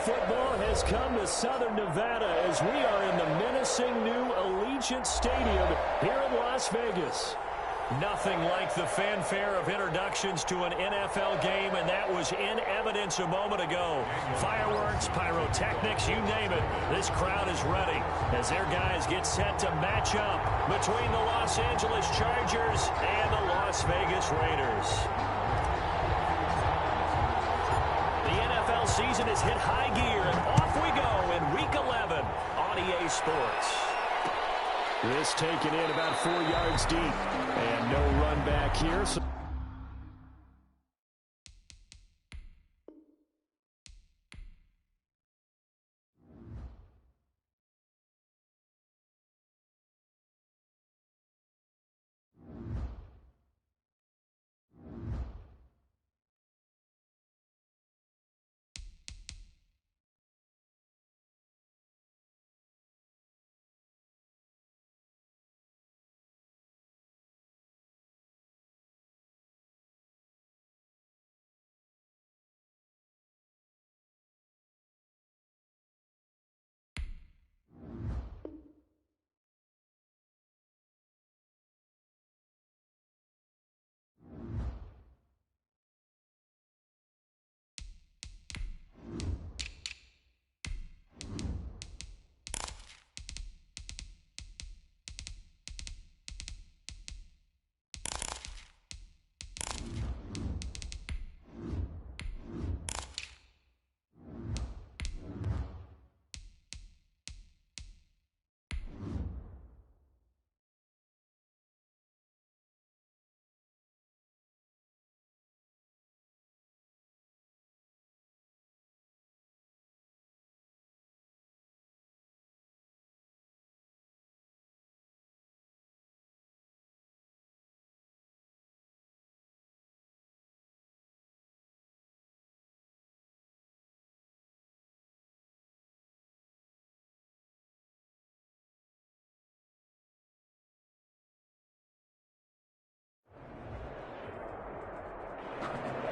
football has come to Southern Nevada as we are in the menacing new Allegiant Stadium here in Las Vegas. Nothing like the fanfare of introductions to an NFL game, and that was in evidence a moment ago. Fireworks, pyrotechnics, you name it. This crowd is ready as their guys get set to match up between the Los Angeles Chargers and the Las Vegas Raiders. The NFL season has hit high gear, and off we go in Week 11 on EA Sports. This taken in about 4 yards deep, and no run back here.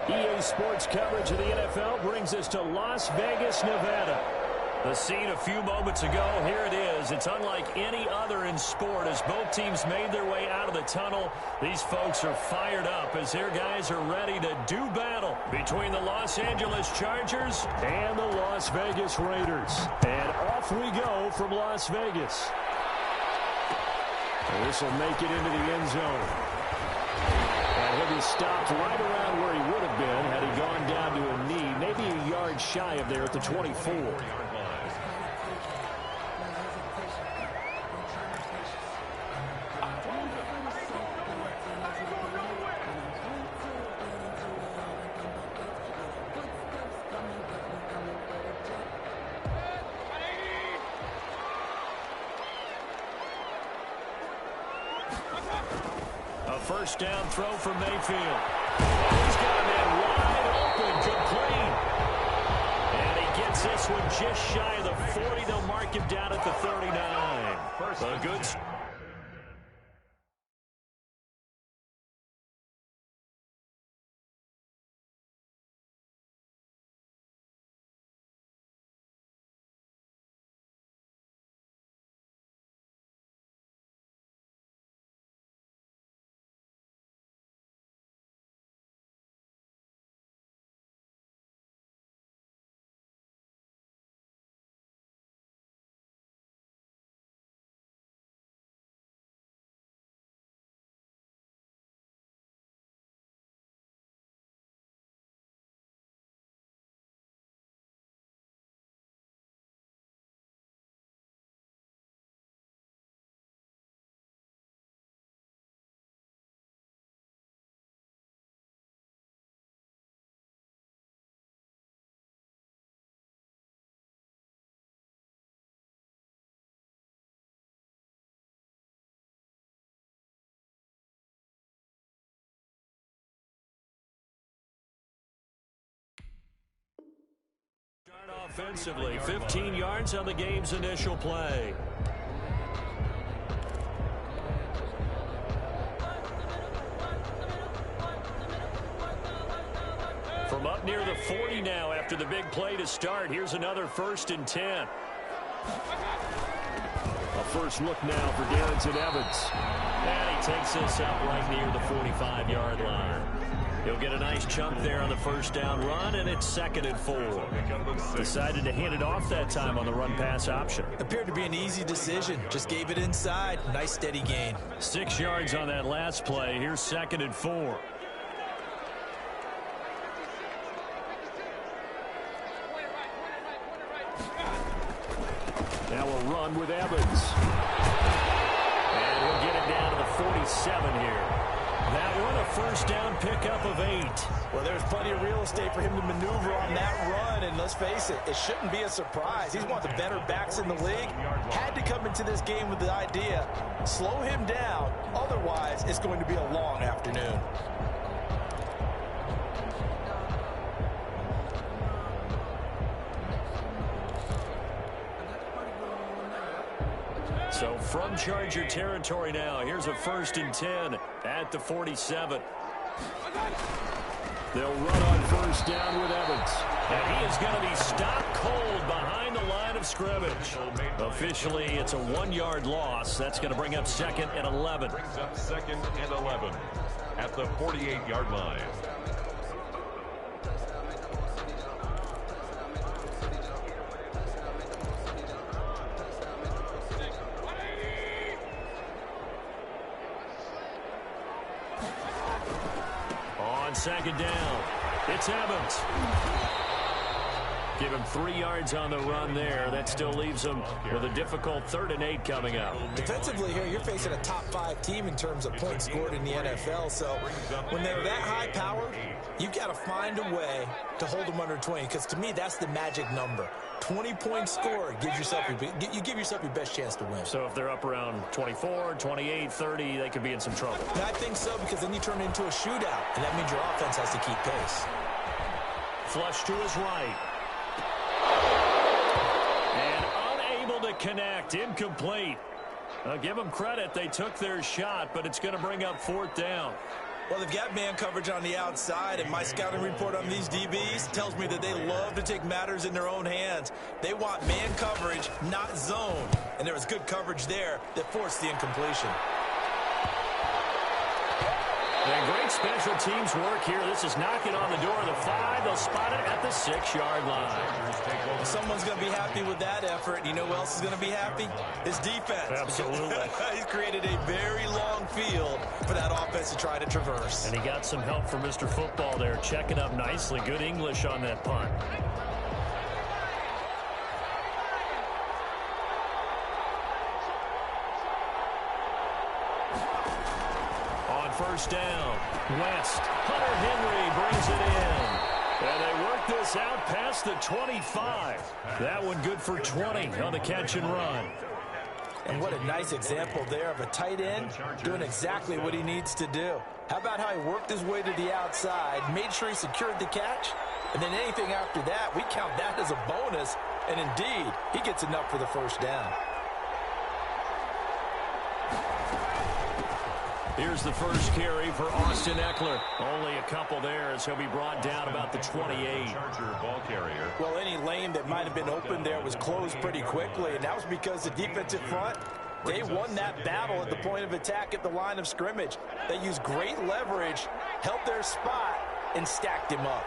EA Sports coverage of the NFL brings us to Las Vegas, Nevada. The scene a few moments ago, here it is. It's unlike any other in sport as both teams made their way out of the tunnel. These folks are fired up as their guys are ready to do battle between the Los Angeles Chargers and the Las Vegas Raiders. And off we go from Las Vegas. This will make it into the end zone. And he'll be stopped right around where he would have been had he gone down to a knee, maybe a yard shy of there at the 24. First down throw for Mayfield. He's got a man wide open, complete. And he gets this one just shy of the 40. They'll mark him down at the 39. A good. Offensively, 15 yards on the game's initial play. From From up near the 40 now after the big play to start. Here's another 1st and 10. A first look now for Darrington Evans. And he takes this out right near the 45-yard line. He'll get a nice chunk there on the first down run, and it's 2nd and 4. Decided to hand it off that time on the run-pass option. Appeared to be an easy decision. Just gave it inside. Nice steady gain. 6 yards on that last play. Here's 2nd and 4. Now a run with Evans. And he'll get it down to the 47 here. That one a first down pickup of 8. Well, there's plenty of real estate for him to maneuver on that run, and let's face it, it shouldn't be a surprise. He's one of the better backs in the league. Had to come into this game with the idea, slow him down, otherwise it's going to be a long afternoon. So from Charger territory now, here's a 1st and 10 at the 47. They'll run on first down with Evans. And he is going to be stopped cold behind the line of scrimmage. Officially, it's a 1-yard loss. That's going to bring up 2nd and 11. Brings up 2nd and 11 at the 48-yard line. On 2nd down, it's Evans. Give him 3 yards on the run there. That still leaves him with a difficult 3rd and 8 coming up. Defensively here, you're facing a top 5 team in terms of points scored in the NFL. So when they're that high powered, you've got to find a way to hold them under 20. Because to me, that's the magic number. 20 points scored gives yourself you give yourself your best chance to win. So if they're up around 24, 28, 30, they could be in some trouble. And I think so, because then you turn it into a shootout, and that means your offense has to keep pace. Flush to his right. And unable to connect. Incomplete. I'll give them credit. They took their shot, but it's going to bring up 4th down. Well, they've got man coverage on the outside, and my scouting report on these DBs tells me that they love to take matters in their own hands. They want man coverage, not zone. And there was good coverage there that forced the incompletion. And great special teams work here. This is knocking on the door of the 5. They'll spot it at the 6-yard line. Someone's going to be happy with that effort. You know who else is going to be happy? His defense. Absolutely. He's created a very long field for that offense to try to traverse. And he got some help from Mr. Football there, checking up nicely. Good English on that punt. First down. West. Hunter Henry brings it in. And they work this out past the 25. That one good for 20 on the catch and run. And what a nice example there of a tight end doing exactly what he needs to do. How about how he worked his way to the outside, made sure he secured the catch, and then anything after that, we count that as a bonus. And indeed, he gets enough for the first down. Here's the first carry for Austin Eckler. Only a couple there as he'll be brought down about the 28. Charger ball carrier. Well, any lane that might have been open there was closed pretty quickly, and that was because the defensive front, they won that battle at the point of attack at the line of scrimmage. They used great leverage, held their spot, and stacked him up.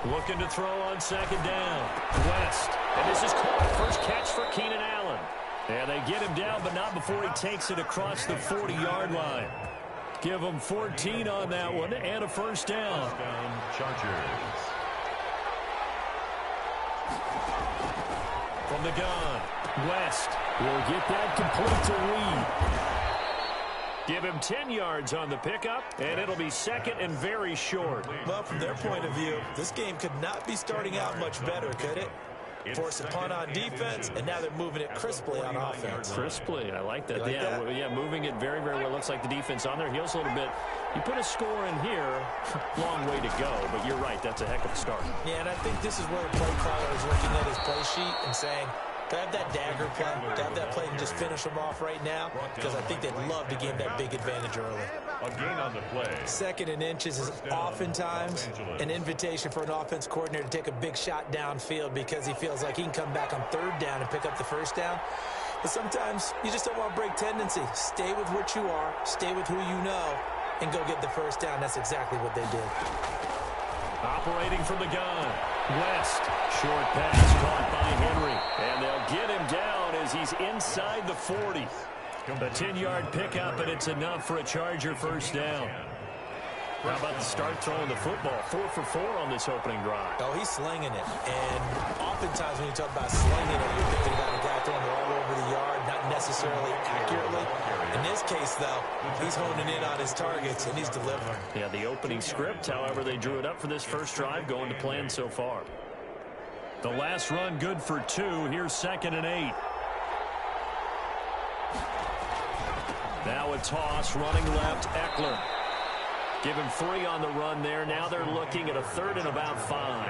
Looking to throw on second down. West. And this is caught. First catch for Keenan Allen. And they get him down, but not before he takes it across the 40-yard line. Give him 14 on that one and a first down. Chargers. From the gun, West will get that complete to Reed. Give him 10 yards on the pickup, and it'll be second and very short. Well, from their point of view, this game could not be starting out much better, could it? Force a punt on defense, and now they're moving it crisply on offense. Crisply, I like that. Like yeah, that? yeah, moving it very, very well. Looks like the defense on their heels a little bit. You put a score in here, long way to go, but you're right, that's a heck of a start. Yeah, and I think this is where the play caller is looking at his play sheet and saying, To have that dagger play, to have that play and just finish them off right now, because I think they'd love to gain that big advantage early. A gain on the play. 2nd and inches is oftentimes an invitation for an offense coordinator to take a big shot downfield because he feels like he can come back on 3rd down and pick up the 1st down. But sometimes you just don't want to break tendency. Stay with what you are, stay with who you know, and go get the 1st down. That's exactly what they did. Operating from the gun, West. Short pass caught by Henry. And they'll get him down as he's inside the 40. A 10-yard pickup, and it's enough for a Charger 1st down. How about the start throwing the football? 4 for 4 on this opening drive. Oh, he's slinging it. And oftentimes when you talk about slinging it, you're thinking about a guy throwing it all over the yard, not necessarily accurately. In this case, though, he's honing in on his targets, and he's delivering. Yeah, the opening script, however, they drew it up for this first drive, going to plan so far. The last run good for 2. Here's 2nd and 8. Now a toss, running left, Eckler. Give him 3 on the run there. Now they're looking at a 3rd and about 5.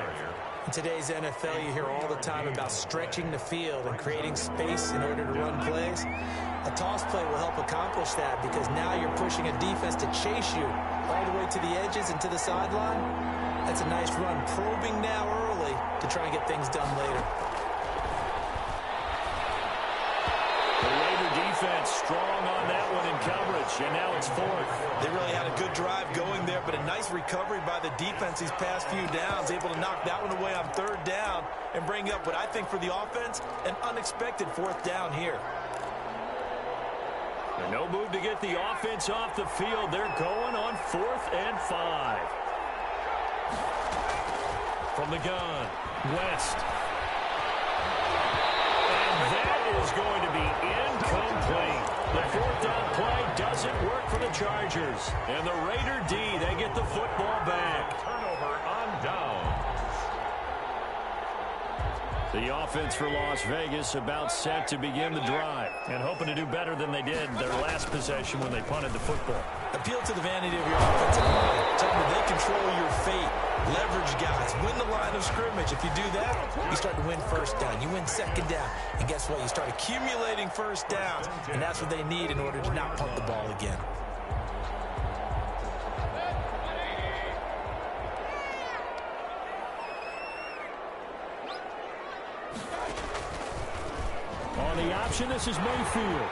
In today's NFL, you hear all the time about stretching the field and creating space in order to run plays. A toss play will help accomplish that because now you're pushing a defense to chase you all the way to the edges and to the sideline. That's a nice run, probing now early to try and get things done later. The Raider defense strong on that one in coverage, and now it's 4th. They really had a good drive going there, but a nice recovery by the defense these past few downs, able to knock that one away on 3rd down and bring up what I think for the offense, an unexpected 4th down here. No move to get the offense off the field. They're going on 4th and 5. From the gun, West. And that is going to be incomplete. The 4th down play doesn't work for the Chargers. And the Raider D, they get the football back. Turnover on down. The offense for Las Vegas about set to begin the drive and hoping to do better than they did their last possession when they punted the football. Appeal to the vanity of your offensive line. Tell them they control your fate. Leverage guys. Win the line of scrimmage. If you do that, you start to win 1st down. You win 2nd down. And guess what? You start accumulating 1st downs. And that's what they need in order to not punt the ball again. On the option, this is Mayfield.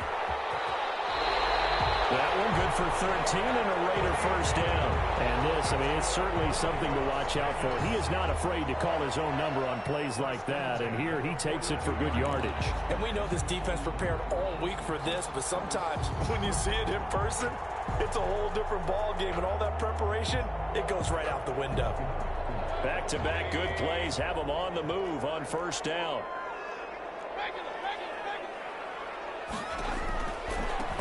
That one good for 13 and a Raider 1st down. And this, I mean, it's certainly something to watch out for. He is not afraid to call his own number on plays like that. And here he takes it for good yardage. And we know this defense prepared all week for this, but sometimes when you see it in person, it's a whole different ball game. And all that preparation, it goes right out the window. Back-to-back good plays have them on the move on 1st down.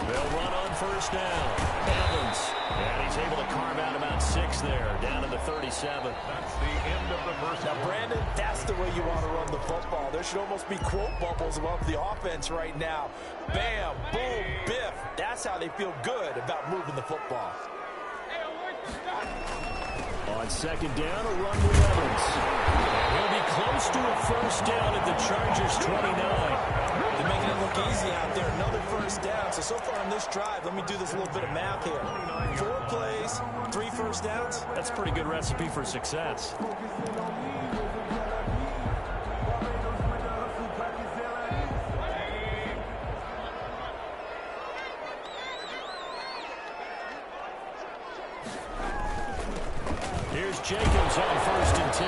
They'll run on 1st down. Evans. And he's able to carve out about 6 there, down to the 37. That's the end of the first. Now, Brandon, that's the way you want to run the football. There should almost be quote bubbles above the offense right now. Bam, boom, biff. That's how they feel good about moving the football. On 2nd down, a run with Evans. And he'll be close to a 1st down at the Chargers 29. They're making it look easy out there. Another 1st down. So far on this drive, let me do this little bit of math here. 4 plays, 3 1st downs. That's a pretty good recipe for success. Here's Jacobs on 1st and 10.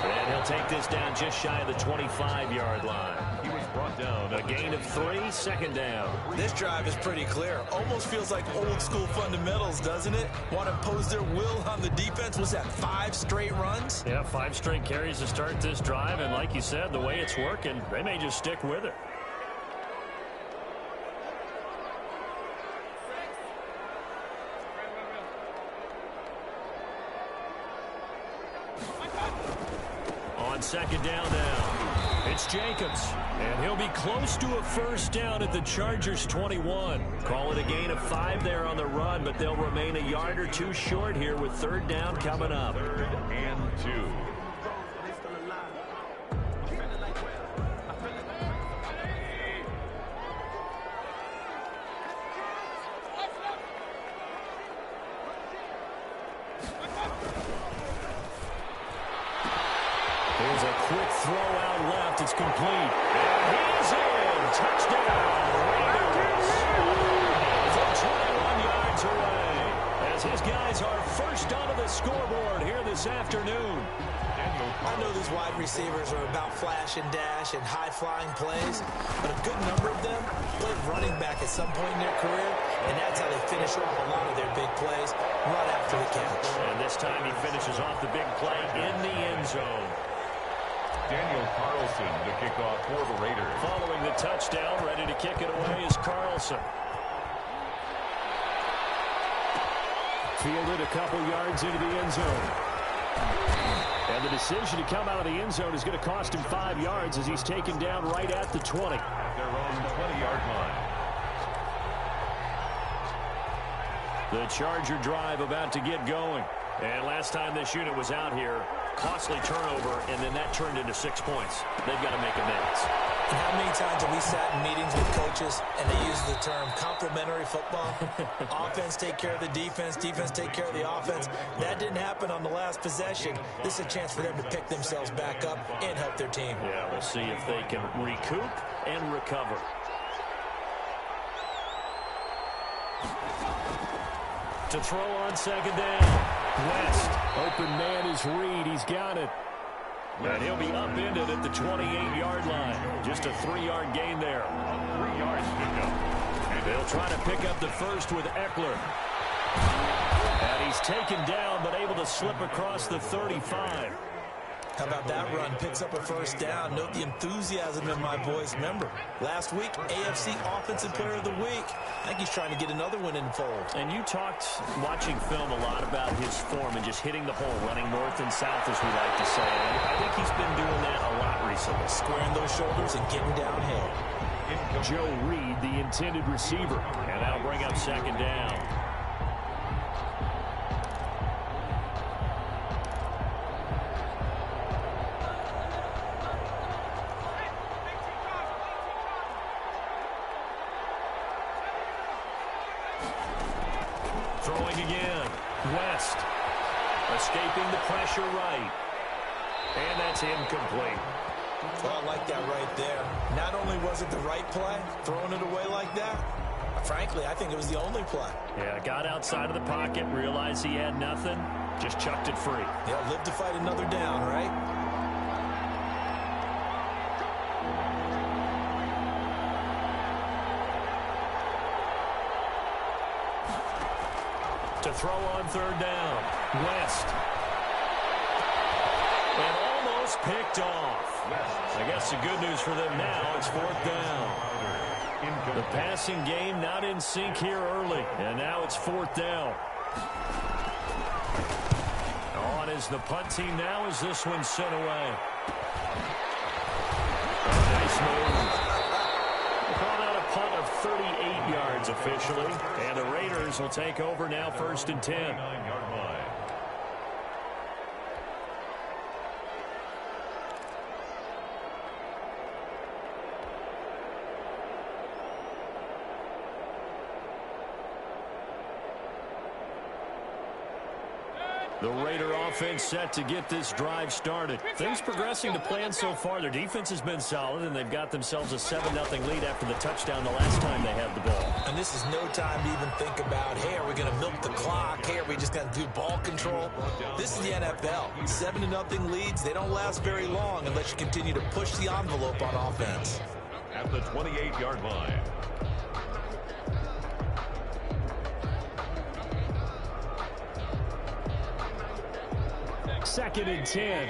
And he'll take this down just shy of the 25-yard line. He was brought down. A gain of 3, 2nd down. This drive is pretty clear. Almost feels like old school fundamentals, doesn't it? Want to impose their will on the defense. Was that 5 straight runs? Yeah, 5 straight carries to start this drive. And like you said, the way it's working, they may just stick with it. On 2nd down now, it's Jacobs, and he'll be close to a 1st down at the Chargers 21. Call it a gain of 5 there on the run, but they'll remain a yard or 2 short here with 3rd down coming up. 3rd and 2. There's a quick throw out left. It's complete. And he's in. Touchdown, Raiders. From 21 yards away. As his guys are first onto the scoreboard here this afternoon. I know these wide receivers are about flash and dash and high-flying plays, but a good number of them played running back at some point in their career, and that's how they finish off a lot of their big plays, run after the catch. And this time he finishes off the big play in the end zone. Daniel Carlson to kick off for the Raiders. Following the touchdown, ready to kick it away is Carlson. Fielded a couple yards into the end zone. And the decision to come out of the end zone is going to cost him 5 yards as he's taken down right at the 20. At their own 20-yard line. The Charger drive about to get going. And last time this unit was out here, costly turnover, and then that turned into 6 points. They've got to make amends. And how many times have we sat in meetings with coaches and they use the term complementary football? Offense take care of the defense, defense take care of the offense. That didn't happen on the last possession. This is a chance for them to pick themselves back up and help their team. Yeah, we'll see if they can recoup and recover. To throw on second down. West. Open man is Reed. He's got it. And he'll be upended at the 28-yard line. Just a 3-yard gain there. 3 yards to go. And they'll try to pick up the first with Eckler. And he's taken down, but able to slip across the 35. How about that run? Picks up a first down. Note the enthusiasm in my voice. Remember, last week, AFC Offensive Player of the Week. I think he's trying to get another one in the fold. And you talked, watching film, a lot about his form and just hitting the hole, running north and south, as we like to say. And I think he's been doing that a lot recently. Squaring those shoulders and getting downhill. Joe Reed, the intended receiver. And that'll bring up second down. Throwing again. West. Escaping the pressure right. And that's incomplete. Well, I like that right there. Not only was it the right play, throwing it away like that, frankly, I think it was the only play. Yeah, got outside of the pocket, realized he had nothing, just chucked it free. Yeah, live to fight another down, right? To throw on third down. West. And almost picked off. I guess the good news for them now, it's fourth down. The passing game not in sync here early. And now it's fourth down. On is the punt team now as this one's sent away. Nice move. Called out a punt of 38 yards officially. And the Raiders will take over now, first and 10. 9-yard line. The Raider offense set to get this drive started. Things progressing to plan so far. Their defense has been solid, and they've got themselves a 7-0 lead after the touchdown the last time they had the ball. And this is no time to even think about, hey, are we going to milk the clock? Hey, are we just going to do ball control? This is the NFL. 7-0 leads, they don't last very long unless you continue to push the envelope on offense. At the 28-yard line. Second and 10.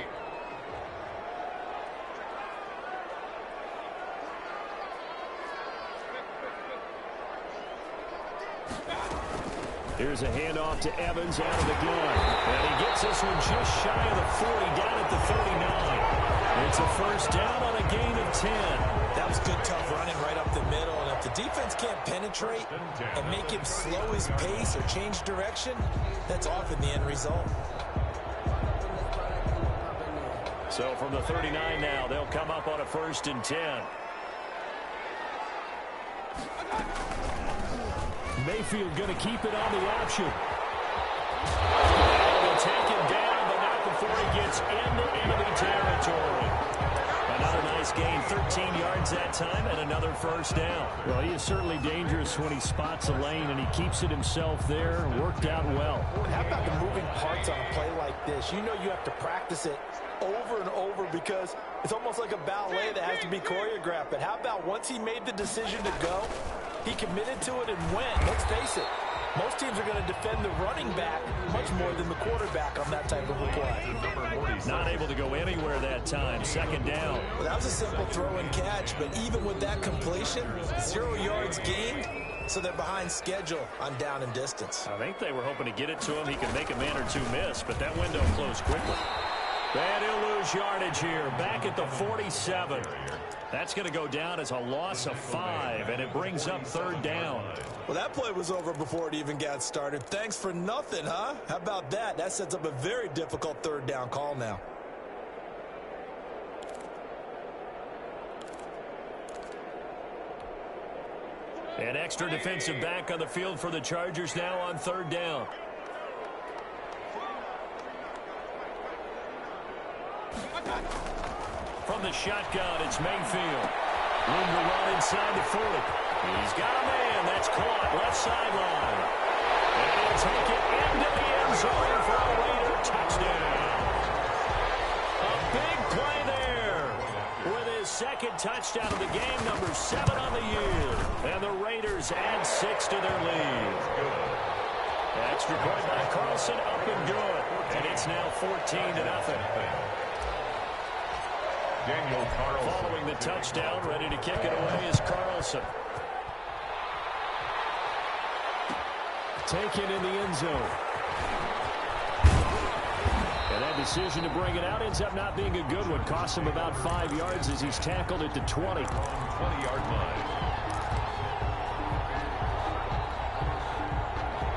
Here's a handoff to Evans out of the gun. And he gets this one just shy of the 40, down at the 39. It's a first down on a gain of 10. That was good, tough running right up the middle. And if the defense can't penetrate and make him slow his pace or change direction, that's often the end result. So from the 39 now, they'll come up on a first and 10. Mayfield going to keep it on the option. They'll take him down, but not before he gets it's into enemy territory. Another nice gain, 13 yards that time, and another first down. Well, he is certainly dangerous when he spots a lane, and he keeps it himself there. Worked out well. How about the moving parts on a play like this? You know you have to practice it over and over because it's almost like a ballet that has to be choreographed. But how about once he made the decision to go, he committed to it and went. Let's face it, most teams are going to defend the running back much more than the quarterback on that type of a play. Not able to go anywhere that time. Second down. Well, that was a simple throw and catch, but even with that completion, 0 yards gained, so they're behind schedule on down and distance. I think they were hoping to get it to him. He could make a man or two miss, but that window closed quickly. And he'll lose yardage here. Back at the 47. That's going to go down as a loss of 5, and it brings up third down. Well, that play was over before it even got started. Thanks for nothing, huh? How about that? That sets up a very difficult third down call now. An extra defensive back on the field for the Chargers now on third down. From the shotgun, it's Mayfield. Room to run inside the 40. He's got a man. That's caught left sideline. And he'll take it into the end zone for a Raider touchdown. A big play there with his second touchdown of the game, number 7 on the year. And the Raiders add 6 to their lead. Extra point by Carlson, up and good. And it's now 14-0. Daniel Carlson. Following the touchdown, ready to kick it away is Carlson. Taken in the end zone. And that decision to bring it out ends up not being a good one. Costs him about 5 yards as he's tackled at the 20. 20-yard line.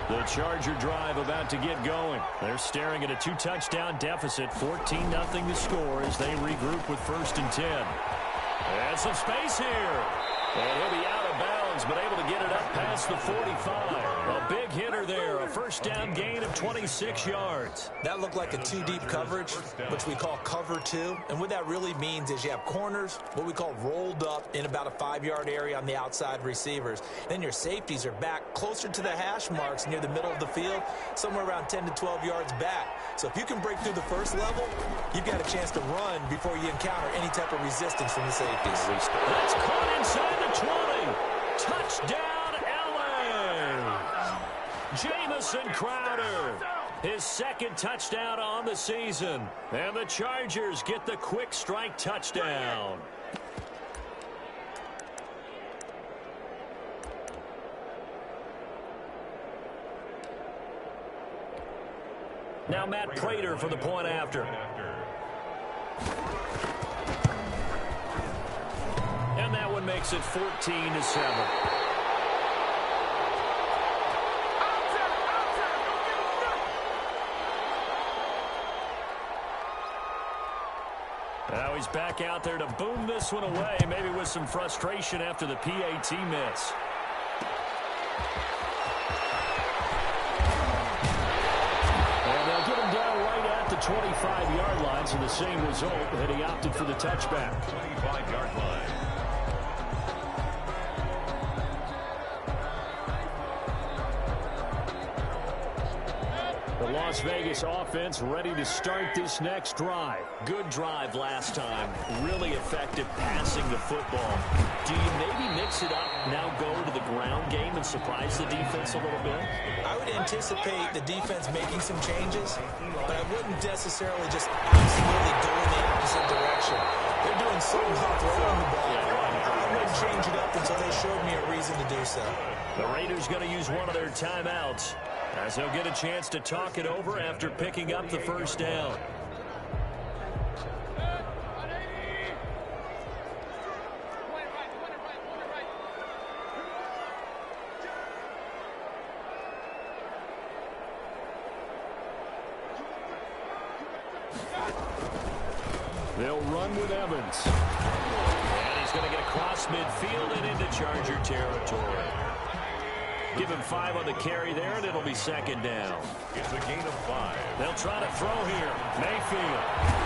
The Charger drive about to get going. They're staring at a 2-touchdown deficit. 14-0 the score as they regroup with 1st and 10. And some space here. And he'll be out of bounds, but able to get it up past the 45. A big hitter there. A first down gain of 26 yards. That looked like a 2-deep coverage, which we call cover 2. And what that really means is you have corners, what we call rolled up in about a 5-yard area on the outside receivers. Then your safeties are back closer to the hash marks near the middle of the field, somewhere around 10 to 12 yards back. So if you can break through the first level, you've got a chance to run before you encounter any type of resistance from the safeties. That's caught inside the 20. Touchdown, LA. Jamison Crowder, his second touchdown on the season. And the Chargers get the quick strike touchdown. Now Matt Prater for the point after. And that one makes it 14-7. Now he's back out there to boom this one away, maybe with some frustration after the PAT miss. And they'll get him down right at the 25-yard line, so the same result, and he opted for the touchback. 25-yard line. The Las Vegas offense ready to start this next drive. Good drive last time. Really effective passing the football. Do you maybe mix it up, now go to the ground game and surprise the defense a little bit? I would anticipate the defense making some changes, but I wouldn't necessarily just absolutely go in the opposite direction. They're doing so well throwing the ball. I wouldn't change it up until they showed me a reason to do so. The Raiders going to use one of their timeouts, as they'll get a chance to talk it over after picking up the first down. They'll run with Evans. And he's going to get across midfield and into Charger territory. Give him 5 on the carry there, and it'll be second down. It's a gain of 5. They'll try to throw here. Mayfield.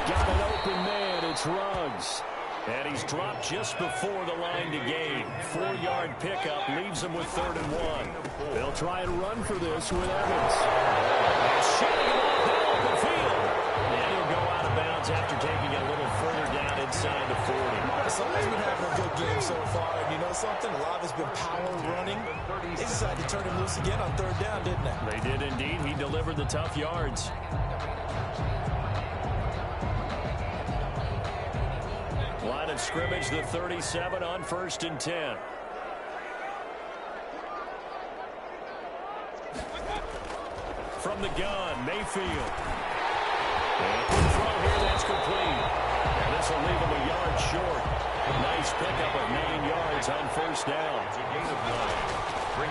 Got an open man. It's Ruggs. And he's dropped just before the line to gain. 4-yard pickup leaves him with 3rd and 1. They'll try and run for this with Evans. And shooting him off that open field. And he'll go out of bounds after taking it a little further down inside the 40. Somebody's been having a good game so far. And you know something? A lot of it's been power running. They decided to turn him loose again on 3rd down, didn't they? They did indeed. He delivered the tough yards. Line of scrimmage, the 37 on 1st and 10. From the gun, Mayfield. And a quick throw here, that's complete. And this will leave him a yard short. Nice pickup of 9 yards on 1st down. It's a gain of 9.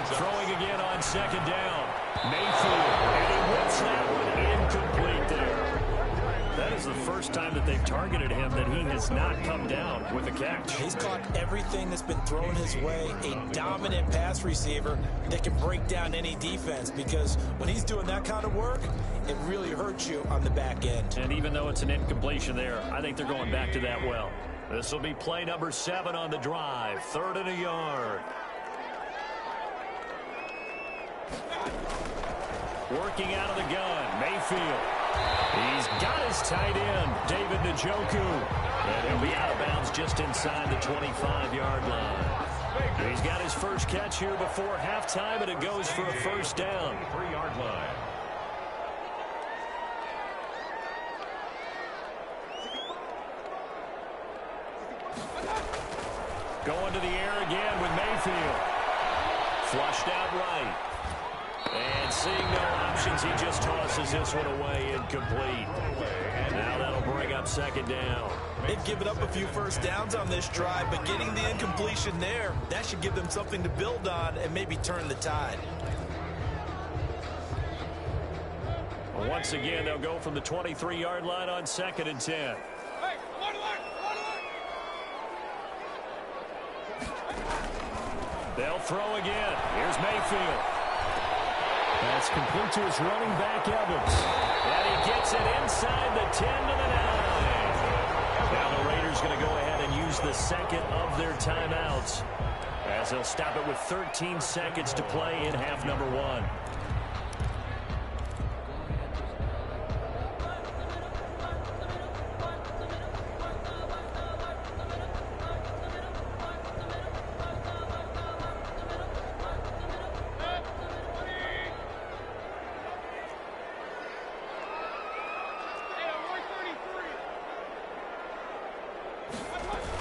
Throwing again on 2nd down. Mayfield, and he whips that one incomplete there. That is the first time that they've targeted him that he has not come down with a catch. He's caught everything that's been thrown his way. A dominant pass receiver that can break down any defense, because when he's doing that kind of work, it really hurts you on the back end. And even though it's an incompletion there, I think they're going back to that well. This will be play number 7 on the drive. 3rd and a yard. Working out of the gun, Mayfield. He's got his tight end, David Njoku. And he'll be out of bounds just inside the 25-yard line. He's got his first catch here before halftime, and it goes for a 1st down. 3-yard line. Going to the air again with Mayfield. Flushed out right. And seeing no options, he just tosses this one away, incomplete. Now that'll bring up 2nd down. They've given up a few 1st downs on this drive, but getting the incompletion there, that should give them something to build on and maybe turn the tide. Once again, they'll go from the 23-yard line on 2nd and 10. They'll throw again. Here's Mayfield. That's complete to his running back, Evans. And he gets it inside the 10 to the 9. Now the Raiders going to go ahead and use the 2nd of their timeouts, as they'll stop it with 13 seconds to play in half number 1.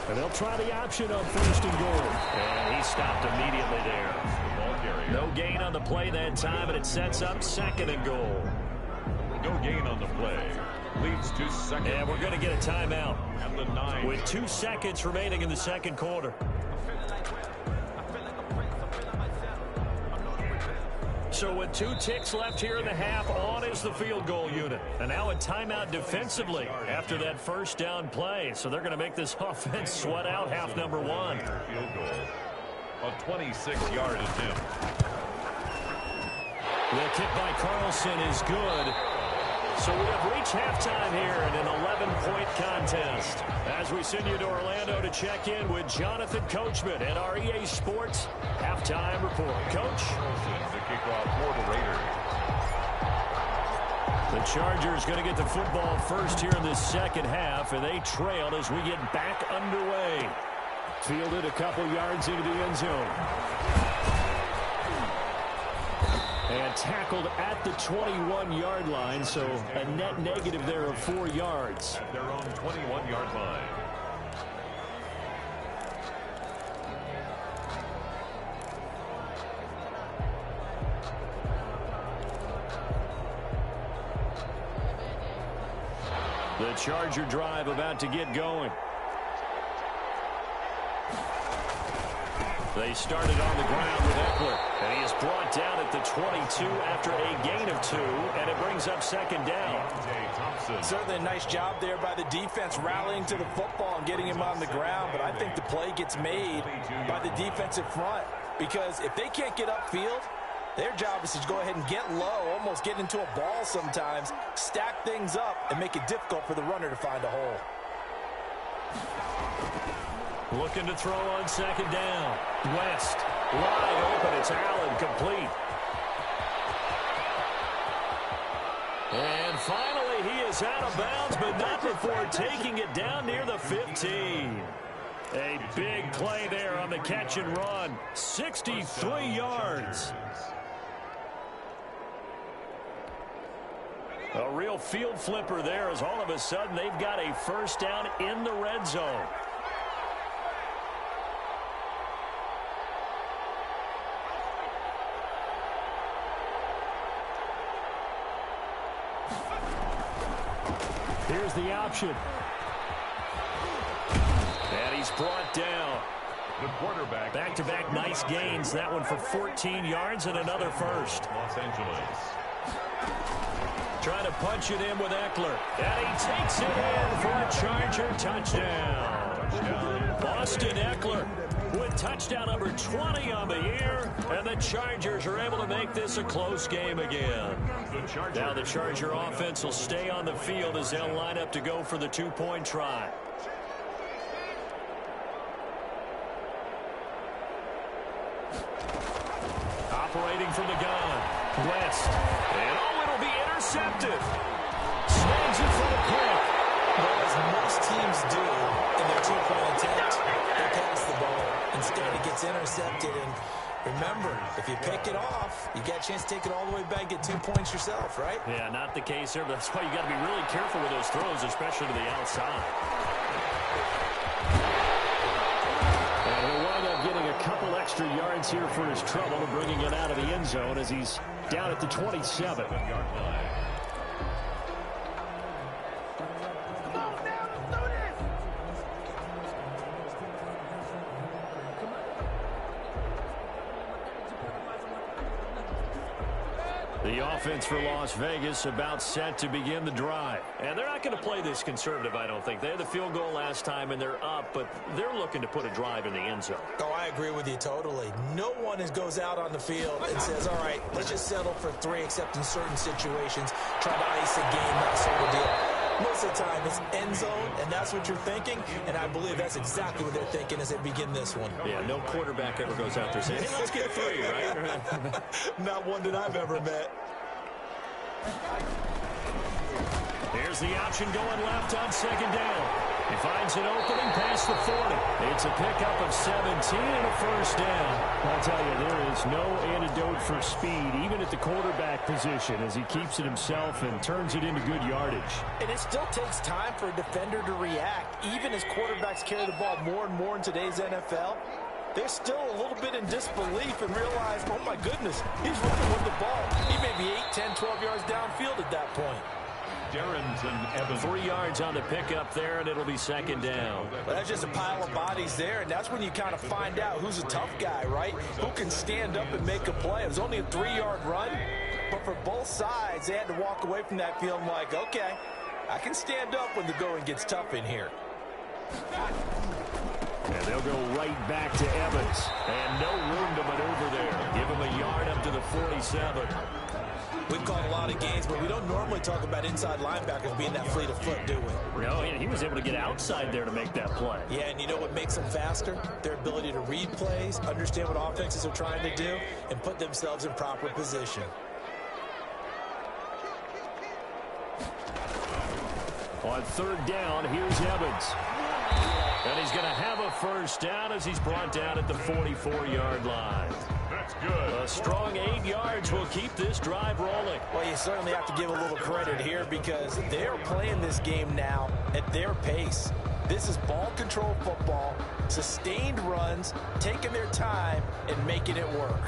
And they'll try the option on 1st and goal. And he stopped immediately there. No gain on the play that time, and it sets up 2nd and goal. No gain on the play. Leads to 2nd. And we're going to get a timeout at the 9. with 2 seconds remaining in the 2nd quarter. So with 2 ticks left here in the half, on is the field goal unit. And now a timeout defensively after that 1st down play. So they're going to make this offense sweat out half number 1. Field goal. A 26-yard attempt. The kick by Carlson is good. So we have reached halftime here in an 11-point contest. As we send you to Orlando to check in with Jonathan Coachman at our EA Sports Halftime Report. Coach? The kickoff for the Raiders. The Chargers going to get the football first here in this 2nd half, and they trail as we get back underway. Fielded a couple yards into the end zone. And tackled at the 21-yard line, so a net negative there of 4 yards. At their own 21-yard line. The Charger drive about to get going. They started on the ground with Eckler, and he is brought down at the 22 after a gain of 2, and it brings up 2nd down. Certainly a nice job there by the defense rallying to the football and getting him on the ground, but I think the play gets made by the defensive front, because if they can't get upfield, Their job is to go ahead and get low, almost get into a ball sometimes, stack things up, and make it difficult for the runner to find a hole. Looking to throw on second down. West, wide open. It's Allen, complete. And finally, he is out of bounds, but not before taking it down near the 15. A big play there on the catch and run. 63 yards. A real field flipper there, as all of a sudden they've got a first down in the red zone. Here's the option. And he's brought down. The quarterback. Back-to-back nice gains. That one for 14 yards and another first. Los Angeles. Trying to punch it in with Eckler. And he takes it in for a Charger touchdown. Austin Eckler with touchdown number 20 on the year. And the Chargers are able to make this a close game again. Now the Charger offense will stay on the field as they'll line up to go for the two-point try. Operating from the gun. West. And it'll be intercepted. Snags it for the pick. Well, as most teams do in their two-point attempt, they pass the ball. Instead, it gets intercepted. And remember, if you pick it off, you get a chance to take it all the way back, get 2 points yourself, right? Yeah, not the case here. That's why you got to be really careful with those throws, especially to the outside. And he'll wind up getting a couple extra yards here for his trouble, bringing it out of the end zone as he's down at the 27. The offense for Las Vegas about set to begin the drive. And they're not going to play this conservative, I don't think. They had the field goal last time, and they're up, but they're looking to put a drive in the end zone. Oh, I agree with you totally. No one goes out on the field and says, all right, let's just settle for 3, except in certain situations, try to ice a game, that sort of deal. Most of the time, it's end zone, and that's what you're thinking, and I believe that's exactly what they're thinking as they begin this one. Yeah, no quarterback ever goes out there saying, hey, let's get 3, right? Not one that I've ever met. Here's the option going left on second down. He finds an opening past the 40. It's a pickup of 17 and a first down. I'll tell you, there is no antidote for speed, even at the quarterback position, as he keeps it himself and turns it into good yardage. And it still takes time for a defender to react. Even as quarterbacks carry the ball more and more in today's NFL, they're still a little bit in disbelief and realize, oh my goodness, he's running with the ball. He may be 8, 10, 12 yards downfield at that point. Darrington Evans. 3 yards on the pickup there, and it'll be second down. But that's just a pile of bodies there, and that's when you kind of find out who's a tough guy, right? Who can stand up and make a play. It was only a 3-yard run, but for both sides, they had to walk away from that field like, okay, I can stand up when the going gets tough in here. And they'll go right back to Evans. And no room to maneuver there. Give him a yard up to the 47. We've called a lot of games, but we don't normally talk about inside linebackers being that fleet of foot, do we? No, he was able to get outside there to make that play. Yeah, and you know what makes them faster? Their ability to read plays, understand what offenses are trying to do, and put themselves in proper position. On third down, here's Evans. And he's going to have a first down as he's brought down at the 44-yard line. That's good. A strong 8 yards will keep this drive rolling. Well, you certainly have to give a little credit here because they're playing this game now at their pace. This is ball control football, sustained runs, taking their time, and making it work.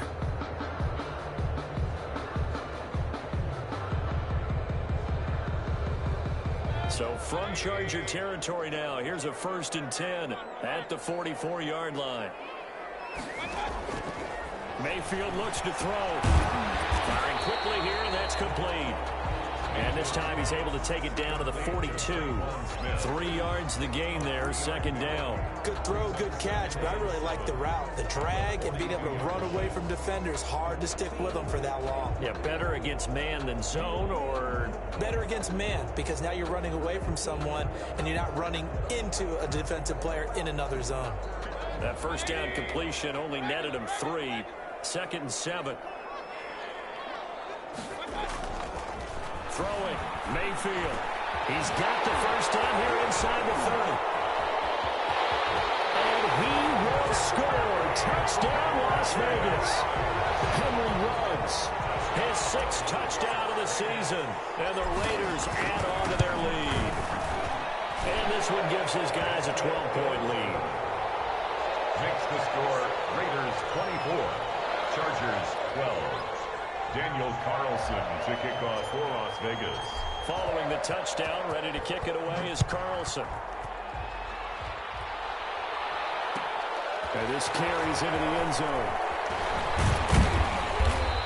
So from Charger territory now, here's a 1st and 10 at the 44-yard line. Mayfield looks to throw. Firing quickly here, and that's complete. And this time he's able to take it down to the 42. 3 yards the gain there, second down. Good throw, good catch, but I really like the route. The drag and being able to run away from defenders. Hard to stick with them for that long. Yeah, better against man than zone, or? Better against man, because now you're running away from someone and you're not running into a defensive player in another zone. That first down completion only netted him 3. 2nd and 7. Throwing, Mayfield. He's got the first down here inside the 30. And he will score. Touchdown, Las Vegas. Henry Ruggs, his 6th touchdown of the season. And the Raiders add on to their lead. And this one gives his guys a 12-point lead. Makes the score Raiders 24, Chargers 12. Daniel Carlson to kick off for Las Vegas. Following the touchdown, ready to kick it away is Carlson. And this carries into the end zone.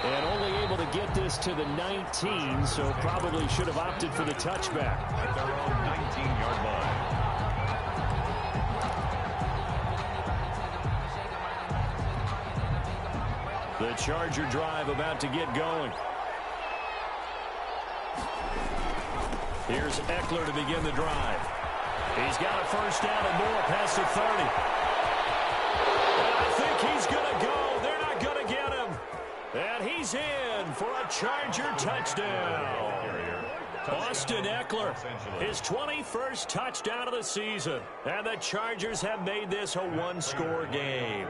And only able to get this to the 19, so probably should have opted for the touchback. At their own 19-yard line. The Charger drive about to get going. Here's Eckler to begin the drive. He's got a first down and more past the 30. And I think he's going to go. They're not going to get him. And he's in for a Charger touchdown. Austin Eckler, his 21st touchdown of the season. And the Chargers have made this a one-score game.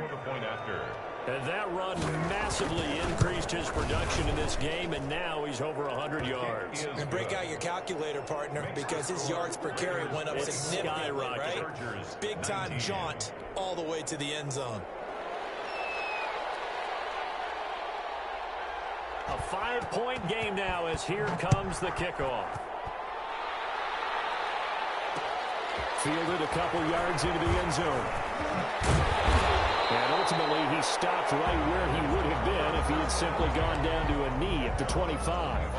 And that run massively increased his production in this game, and now he's over 100 yards. And break out your calculator, partner, because his yards per carry went up significantly, right? Big-time jaunt all the way to the end zone. A 5-point game now as here comes the kickoff. Fielded a couple yards into the end zone. And ultimately, he stopped right where he would have been if he had simply gone down to a knee at the 25.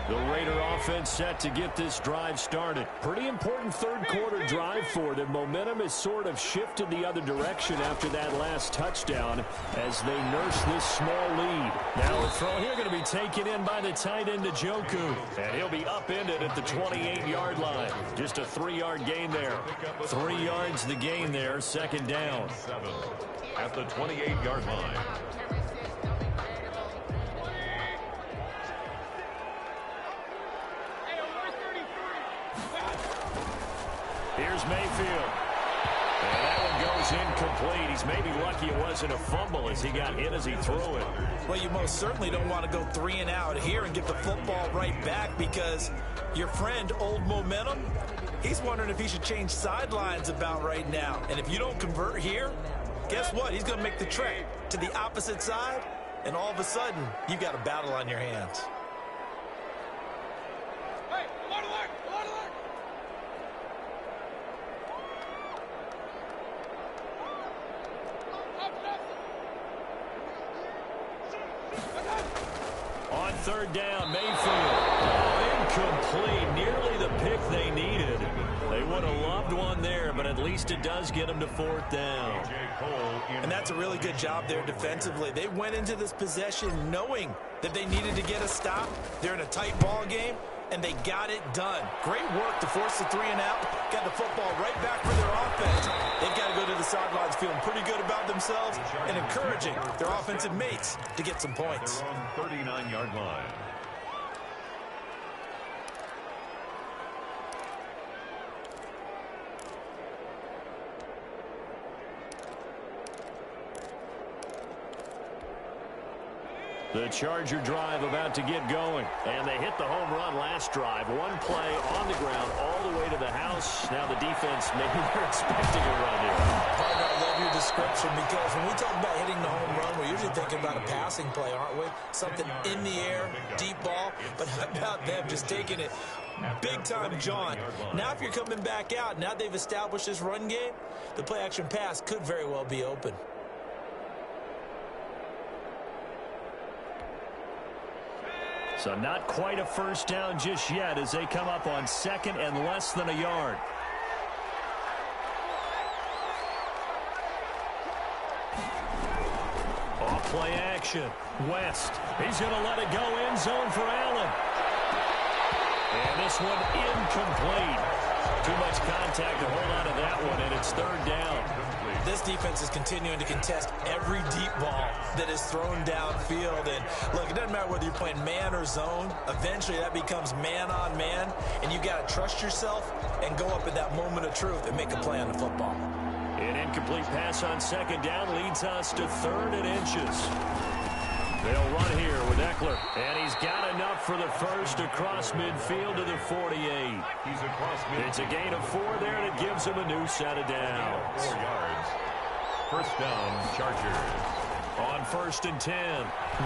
The Raider offense set to get this drive started. Pretty important third-quarter drive for them. Momentum has sort of shifted the other direction after that last touchdown as they nurse this small lead. Now the throw here going to be taken in by the tight end Njoku. And he'll be upended at the 28-yard line. Just a 3-yard gain there. 3 yards the gain there, second down. At the 28-yard line. Here's Mayfield. And that one goes incomplete. He's maybe lucky it wasn't a fumble as he got hit as he threw it. Well, you most certainly don't want to go 3 and out here and get the football right back because your friend, Old Momentum, he's wondering if he should change sidelines about right now. And if you don't convert here, guess what? He's going to make the trek to the opposite side, and all of a sudden, you've got a battle on your hands. On third down, Mayfield. Oh, incomplete. Nearly the pick they needed. They would have loved one there, but at least it does get them to fourth down. And that's a really good job there defensively. They went into this possession knowing that they needed to get a stop. They're in a tight ball game, and they got it done. Great work to force the 3 and out. Got the football right back for their offense. They've got to go to the sidelines feeling pretty good about themselves and encouraging their offensive mates to get some points. They're on 39-yard line. The Charger drive about to get going. And they hit the home run last drive. One play on the ground all the way to the house. Now the defense, maybe they're expecting a run here. Partner, I love your description because when we talk about hitting the home run, we're usually thinking about a passing play, aren't we? Something in the air, deep ball. But how about them just taking it big-time jaunt? Now if you're coming back out, now they've established this run game, the play-action pass could very well be open. So not quite a first down just yet as they come up on second and less than a yard. Off play action. West. He's going to let it go end zone for Allen. And this one incomplete. Too much contact to hold on to that one, and it's third down. This defense is continuing to contest every deep ball that is thrown downfield. And look, it doesn't matter whether you're playing man or zone. Eventually that becomes man on man, and you got to trust yourself and go up at that moment of truth and make a play on the football. An incomplete pass on second down leads us to third and inches. They'll run here with Eckler, and he's got enough for the first across midfield to the 48. He's across midfield. It's a gain of 4 there, and it gives him a new set of downs. 4 yards. First down, Chargers. On first and 10,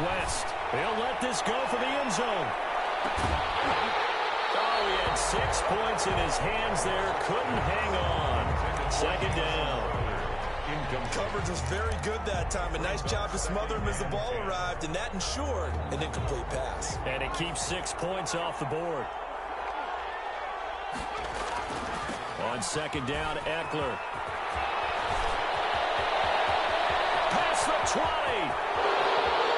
West. He'll let this go for the end zone. Oh, he had 6 points in his hands there. Couldn't hang on. Second down. Coverage was very good that time. A nice job to smother him as the ball arrived, and that ensured an incomplete pass. And it keeps 6 points off the board. On second down, Eckler. Past the 20.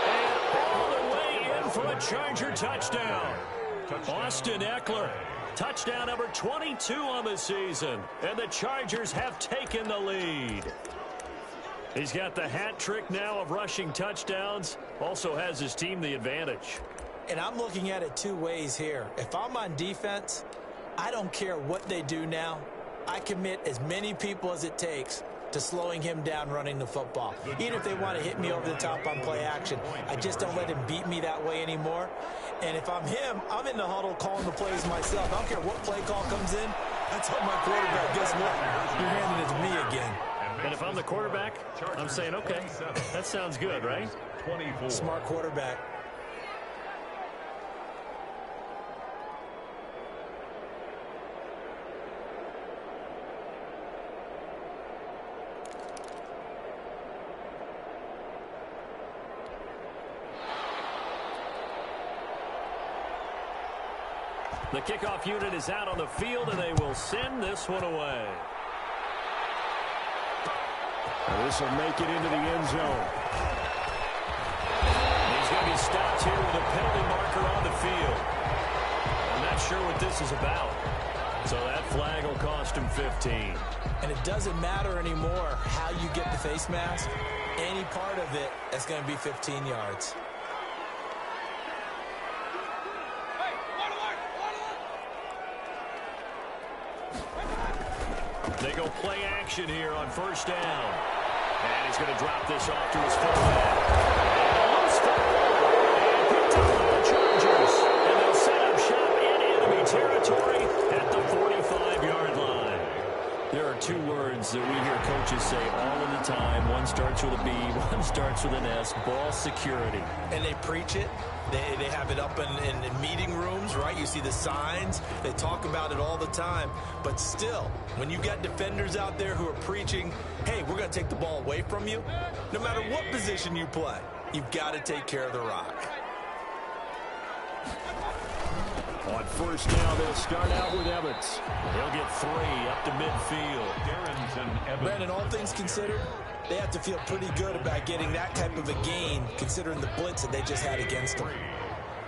And all the way in for a Charger touchdown. Austin Eckler. Touchdown number 22 on the season. And the Chargers have taken the lead. He's got the hat trick now of rushing touchdowns. Also has his team the advantage. And I'm looking at it 2 ways here. If I'm on defense, I don't care what they do now. I commit as many people as it takes to slowing him down running the football. Even if they want to hit me over the top on play action, I just don't let him beat me that way anymore. And if I'm him, I'm in the huddle calling the plays myself. I don't care what play call comes in. I tell my quarterback, guess what? You're handing it to me again. And if I'm the quarterback, I'm saying, okay, that sounds good, right? 24. Smart quarterback. The kickoff unit is out on the field, and they will send this one away. And this will make it into the end zone. He's going to be stopped here with a penalty marker on the field. I'm not sure what this is about. So that flag will cost him 15. And it doesn't matter anymore how you get the face mask. Any part of it is going to be 15 yards. They go play action here on first down. And he's going to drop this off to his fullback. And picked up by the Chargers. And they'll set up shop in enemy territory at the 45-yard line. There are 2 words that we hear coaches say all of the time. One starts with a B, one starts with an S. Ball security. And they preach it. They have it up in meeting rooms, right? You see the signs. They talk about it all the time. But still, when you got defenders out there who are preaching, hey, we're going to take the ball away from you, no matter what position you play, you've got to take care of the rock. On first down, they'll start out with Evans. He'll get 3 up to midfield. Brandon, all things considered, they have to feel pretty good about getting that type of a gain, considering the blitz that they just had against them.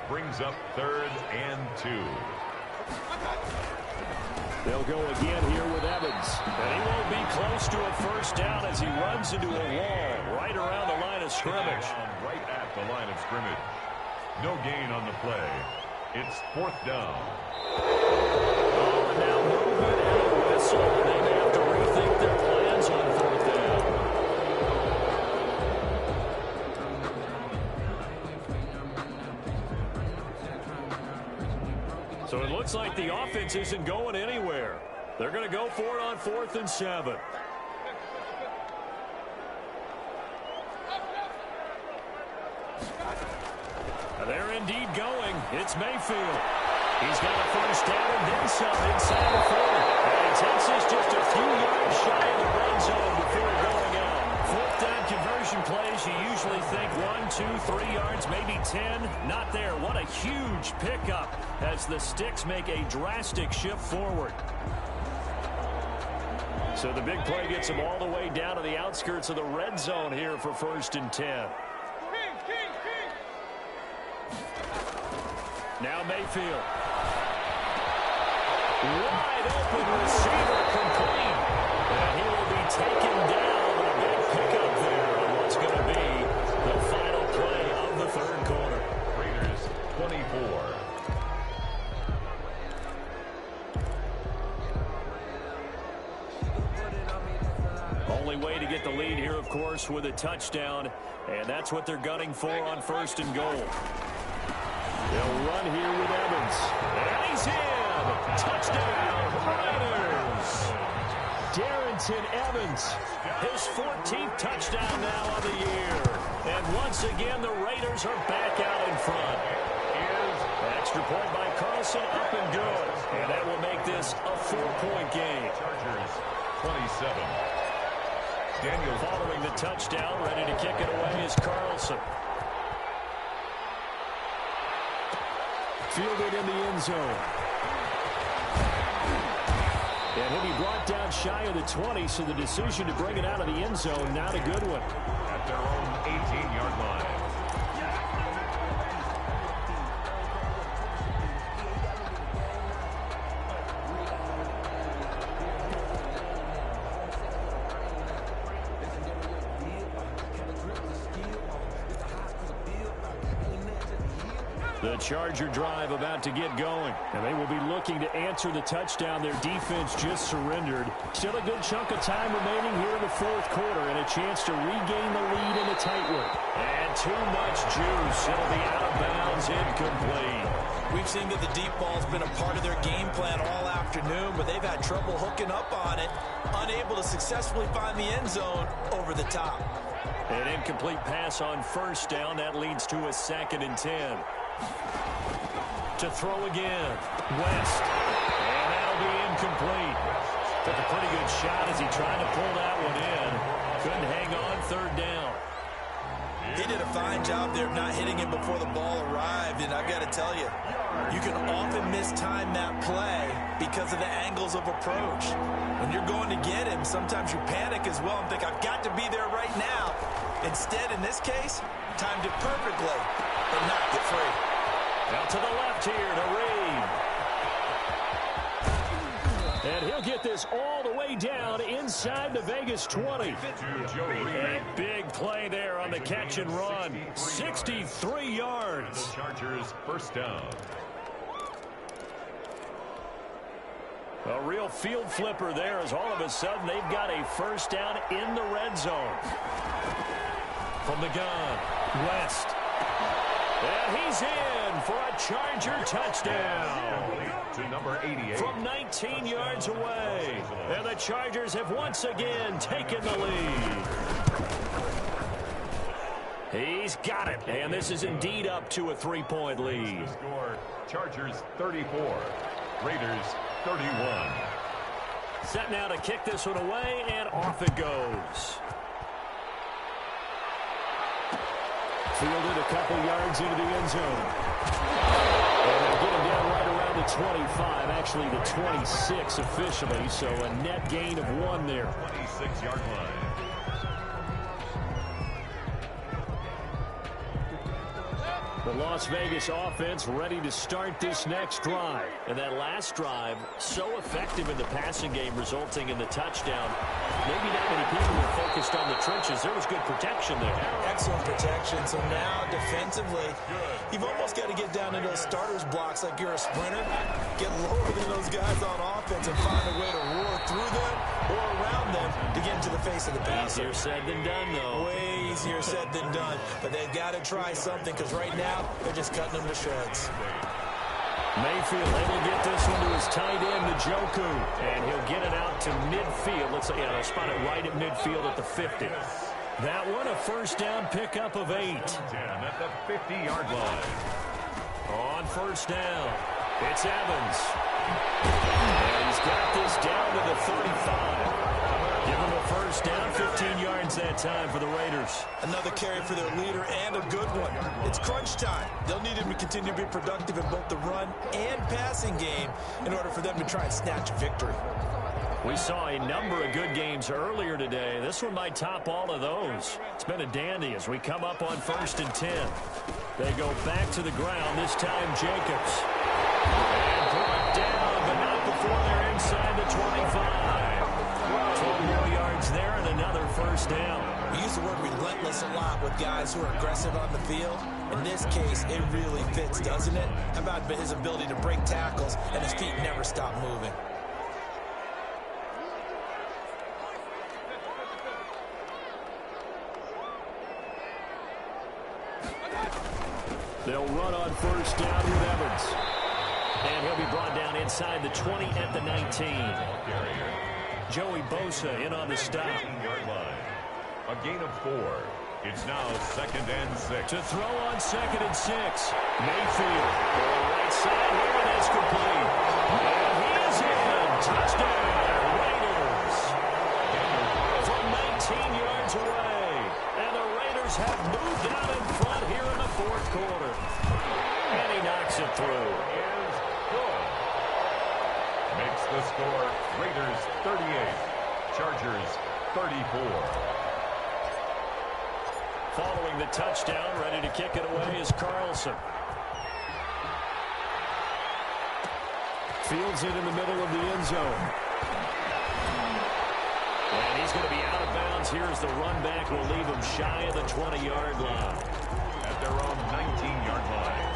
Brings up 3rd and 2. They'll go again here with Evans. And he won't be close to a first down as he runs into a wall right around the line of scrimmage. Right at the line of scrimmage. No gain on the play. It's 4th down. Oh, and now movement and a whistle. They may have to rethink their plans on 4th down. So it looks like the offense isn't going anywhere. They're going to go for it on 4th and 7. They're indeed going. It's Mayfield. He's got a first down and then some inside the 40. And he takes us just a few yards shy of the red zone before going out. 4th down conversion Extension plays, you usually think 1, 2, 3 yards, maybe 10. Not there. What a huge pickup as the Sticks make a drastic shift forward. So the big play gets them all the way down to the outskirts of the red zone here for 1st and 10. Now Mayfield. Wide open receiver complete. And he will be taken down. A big pickup there on what's going to be the final play of the 3rd quarter. Raiders 24. Only way to get the lead here, of course, with a touchdown. And that's what they're gunning for on 1st and goal. They'll run here with Evans. And he's in. Touchdown, Raiders. Darrington Evans, his 14th touchdown now of the year. And once again, the Raiders are back out in front. Extra point by Carlson, up and good. And that will make this a 4-point game. Chargers 27. Daniel following the touchdown, ready to kick it away is Carlson. Fielded in the end zone. And he'll be brought down shy of the 20, so the decision to bring it out of the end zone, not a good one. At their own 18-yard line. The Charger drive about to get going. And they will be looking to answer the touchdown their defense just surrendered. Still a good chunk of time remaining here in the 4th quarter and a chance to regain the lead in a tight one. And too much juice. It'll be out of bounds, incomplete. We've seen that the deep ball's been a part of their game plan all afternoon, but they've had trouble hooking up on it, unable to successfully find the end zone over the top. An incomplete pass on 1st down. That leads to a 2nd and 10. To throw again. West. And that'll be incomplete. Took a pretty good shot as he tried to pull that one in. Couldn't hang on 3rd down. He did a fine job there of not hitting him before the ball arrived, and I've got to tell you, you can often mistime that play because of the angles of approach. When you're going to get him, sometimes you panic as well and think, I've got to be there right now. Instead, in this case, timed it perfectly and knocked it free. Out to the left here to Reed. And he'll get this all the way down inside the Vegas 20. A big play there on the catch and run. 63 yards. The Chargers 1st down. A real field flipper there as all of a sudden they've got a 1st down in the red zone. From the gun, West. And he's in for a Charger touchdown. To number 88. From 19 yards away. And the Chargers have once again taken the lead. He's got it. And this is indeed up to a 3-point lead. The score, Chargers 34. Raiders 31. Set now to kick this one away, and off it goes. Fielded a couple yards into the end zone. And they'll get him down right around the 25, actually the 26 officially, so a net gain of 1 there. 26-yard line. The Las Vegas offense ready to start this next drive. And that last drive, so effective in the passing game, resulting in the touchdown. Maybe not many people were focused on the trenches. There was good protection there. Excellent protection. So now, defensively, you've almost got to get down into those starters blocks like you're a sprinter. Get lower than those guys on offense and find a way to roar through them or around them to get into the face of the passer. Easier said than done, though. Way easier said than done. But they've got to try something because right now, they're just cutting them to shreds. Mayfield able to get this one to his tight end, Njoku. And he'll get it out to midfield. Let's say, they'll spot it right at midfield at the 50. That one, a 1st down pickup of 8. 10 at the 50-yard line. On 1st down, it's Evans. And he's got this down to the 35. Give them a first down, 15 yards that time for the Raiders. Another carry for their leader and a good one. It's crunch time. They'll need him to continue to be productive in both the run and passing game in order for them to try and snatch a victory. We saw a number of good games earlier today. This one might top all of those. It's been a dandy as we come up on 1st and 10. They go back to the ground, this time Jacobs. And brought down, but not before they're inside the 25. 12 more yards there and another first down. We use the word relentless a lot with guys who are aggressive on the field. In this case, it really fits, doesn't it? How about his ability to break tackles and his feet never stop moving? They'll run on first down with Evans. And he'll be brought down inside the 20 at the 19. Joey Bosa in on the stop. A gain of 4. It's now 2nd and 6. To throw on 2nd and 6. Mayfield. Right side here, and it's complete. And he is in. Touchdown, Raiders. From 19 yards away. And the Raiders have moved out in front here in the 4th quarter. And he knocks it through. Is good. Makes the score Raiders 38. Chargers 34. Following the touchdown, ready to kick it away is Carlson. Fields it in the middle of the end zone. And he's going to be out of bounds. Here's the run back. Will leave him shy of the 20-yard line. At their own 19-yard line.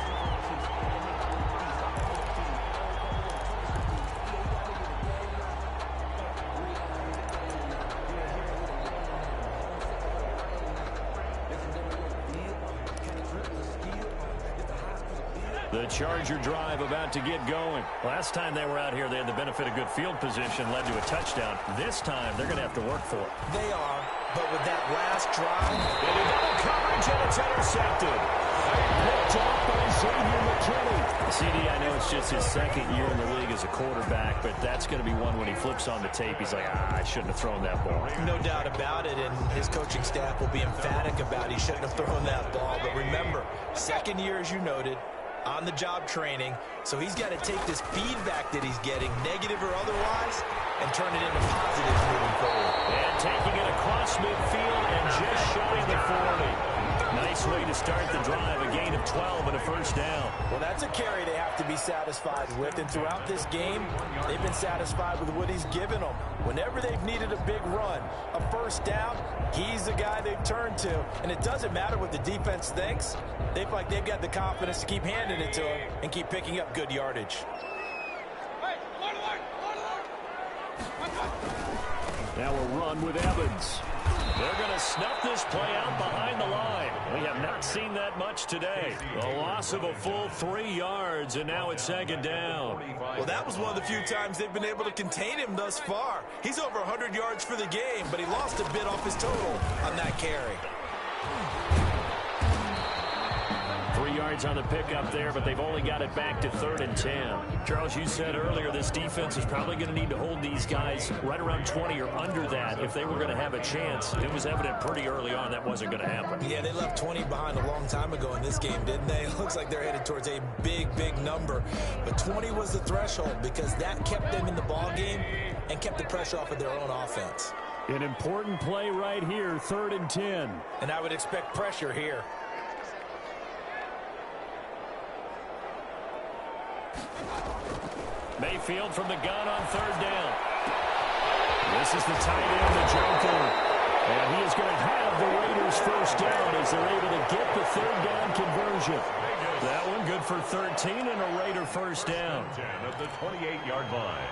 The Charger drive about to get going. Last time they were out here, they had the benefit of good field position, led to a touchdown. This time, they're going to have to work for it. They are, but with that last drive, they do double coverage, and it's intercepted. Picked off by Xavier McKinney. CD, I know it's just his 2nd year in the league as a quarterback, but that's going to be one when he flips on the tape. He's like, I shouldn't have thrown that ball. No doubt about it, and his coaching staff will be emphatic about he shouldn't have thrown that ball. But remember, 2nd year, as you noted, on-the-job training, so he's got to take this feedback that he's getting, negative or otherwise, and turn it into positives moving forward. And taking it across midfield and just shy of the 40. Nice way to start the drive, a gain of 12 and a first down. Well, that's a carry they have to be satisfied with, and throughout this game, they've been satisfied with what he's given them. Whenever they've needed a big run, a first down, he's the guy they've turned to, and it doesn't matter what the defense thinks. They feel like they've got the confidence to keep handing it to him and keep picking up good yardage. Now a run with Evans. They're going to snuff this play out behind the line. We have not seen that much today. A loss of a full 3 yards, and now it's 2nd down. Well, that was one of the few times they've been able to contain him thus far. He's over 100 yards for the game, but he lost a bit off his total on that carry. 3 yards on the pickup there, but they've only got it back to 3rd and 10. Charles, you said earlier this defense is probably going to need to hold these guys right around 20 or under that if they were going to have a chance. It was evident pretty early on that wasn't going to happen. Yeah, they left 20 behind a long time ago in this game, didn't they? It looks like they're headed towards a big, big number. But 20 was the threshold because that kept them in the ball game and kept the pressure off of their own offense. An important play right here, 3rd and 10. And I would expect pressure here. Mayfield from the gun on 3rd down. This is the tight end, the Joker. And he is going to have the Raiders first down as they're able to get the 3rd down conversion. That one good for 13 and a Raider first down. At the 28-yard line.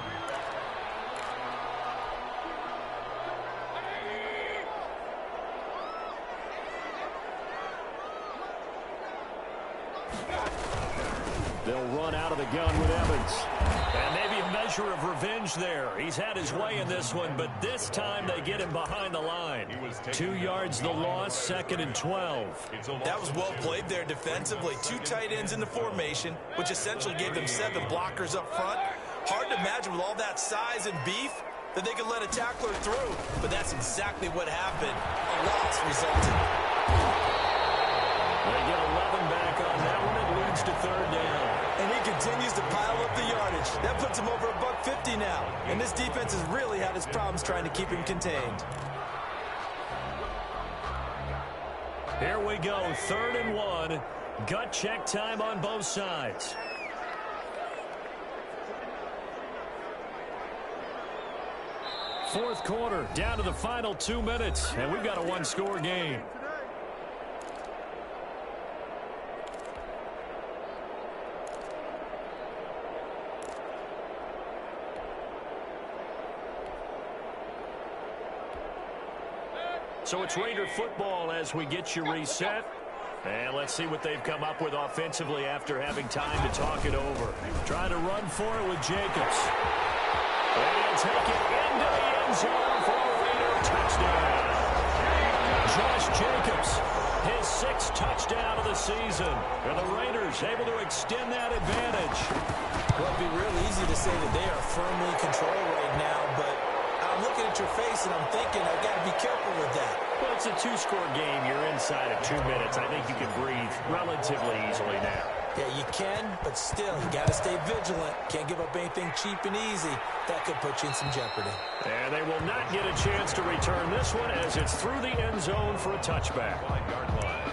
They'll run out of the gun with Evans. And maybe a measure of revenge there. He's had his way in this one, but this time they get him behind the line. 2 yards the loss, 2nd and 12. That was well played there defensively. 2 tight ends in the formation, which essentially gave them 7 blockers up front. Hard to imagine with all that size and beef, that they could let a tackler through, but that's exactly what happened. A loss resulted. They get 11 back on that one. It leads to third down. And he continues to pile up the yardage. That puts him over $150 now. And this defense has really had its problems trying to keep him contained. Here we go, 3rd and 1. Gut check time on both sides. Fourth quarter, down to the final 2 minutes, and we've got a one-score game. So it's Raider football as we get you reset. And let's see what they've come up with offensively after having time to talk it over. Trying to run for it with Jacobs. And he'll take it into the end zone for a Raider touchdown. Josh Jacobs, his 6th touchdown of the season. And the Raiders able to extend that advantage. Well, it'd be real easy to say that they are firmly in control right now, but I'm looking at your face and I'm thinking I've got to be careful with that. Well, it's a 2-score game. You're inside of 2 minutes. I think you can breathe relatively easily now. Yeah, you can, but still, you got to stay vigilant. Can't give up anything cheap and easy. That could put you in some jeopardy. And they will not get a chance to return this one as it's through the end zone for a touchback. 5-yard line.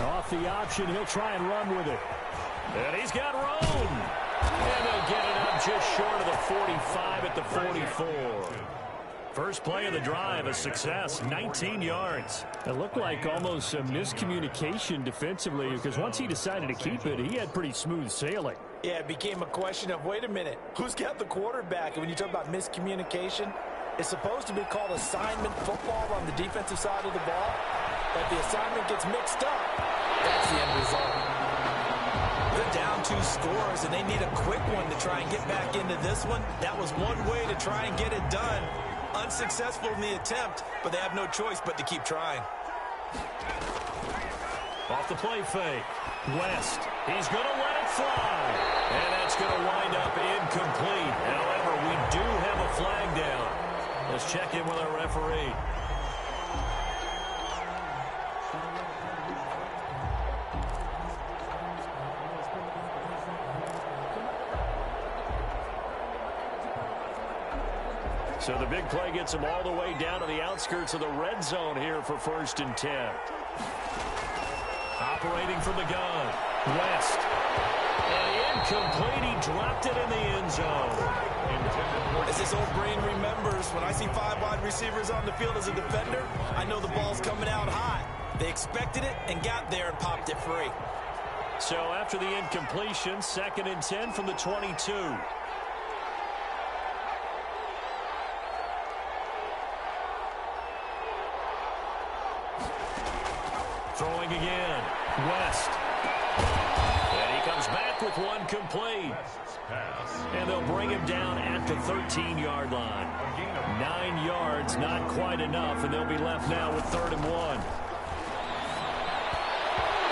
Off the option, he'll try and run with it. And he's got room. And they'll get it up just short of the 45 at the 44. First play of the drive, a success, 19 yards. It looked like almost a miscommunication defensively because once he decided to keep it, he had pretty smooth sailing. Yeah, it became a question of, wait a minute, who's got the quarterback? And when you talk about miscommunication, it's supposed to be called assignment football on the defensive side of the ball. But the assignment gets mixed up. That's the end result. They're down 2 scores, and they need a quick one to try and get back into this one. That was one way to try and get it done. Unsuccessful in the attempt, but they have no choice but to keep trying. Off the play fake. West. He's going to let it fly. And that's going to wind up incomplete. However, we do have a flag down. Let's check in with our referee. So the big play gets him all the way down to the outskirts of the red zone here for 1st and 10. Operating from the gun. West. And incomplete. He dropped it in the end zone. As this old brain remembers, when I see 5 wide receivers on the field as a defender, I know the ball's coming out high. They expected it and got there and popped it free. So after the incompletion, 2nd and 10 from the 22. Throwing again. West. And he comes back with one complete. And they'll bring him down at the 13-yard line. 9 yards, not quite enough, and they'll be left now with 3rd and 1.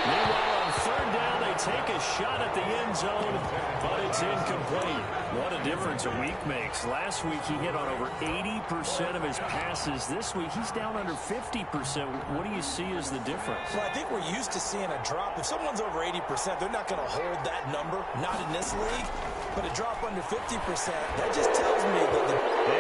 Meanwhile, on 3rd down, they take a shot at the end zone, but it's incomplete. What a difference a week makes. Last week, he hit on over 80% of his passes. This week, he's down under 50%. What do you see as the difference? Well, I think we're used to seeing a drop. If someone's over 80%, they're not going to hold that number, not in this league. But a drop under 50%, that just tells me that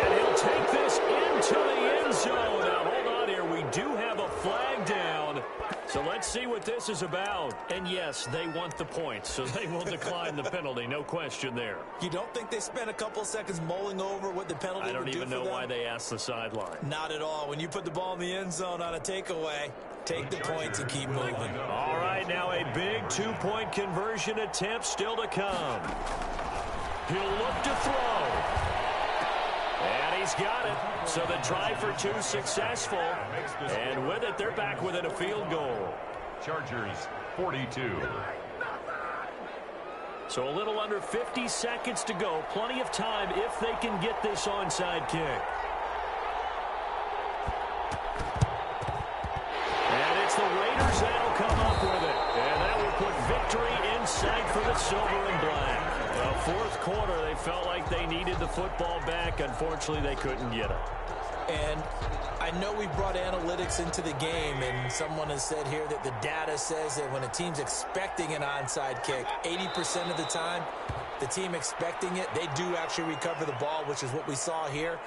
And he'll take this into the end zone. Now, hold on here. We do have a flag down. So let's see what this is about. And yes, they want the points, so they will decline the penalty. No question there. You don't think they spent a couple seconds mulling over what the penalty would do for them? I don't even know why they asked the sideline. Not at all. When you put the ball in the end zone on a takeaway, take the points and keep moving. All right, now a big 2-point conversion attempt still to come. He'll look to throw. And he's got it. So the try for two successful. And with it, they're back within a field goal. Chargers 42. So a little under 50 seconds to go. Plenty of time if they can get this onside kick. And it's the Raiders that'll come up with it. And that will put victory in sight for the silver and black. The fourth quarter, they felt like they needed the football back. Unfortunately, they couldn't get it. And I know we brought analytics into the game, and someone has said here that the data says that when a team's expecting an onside kick, 80% of the time, the team expecting it, they do actually recover the ball, which is what we saw here.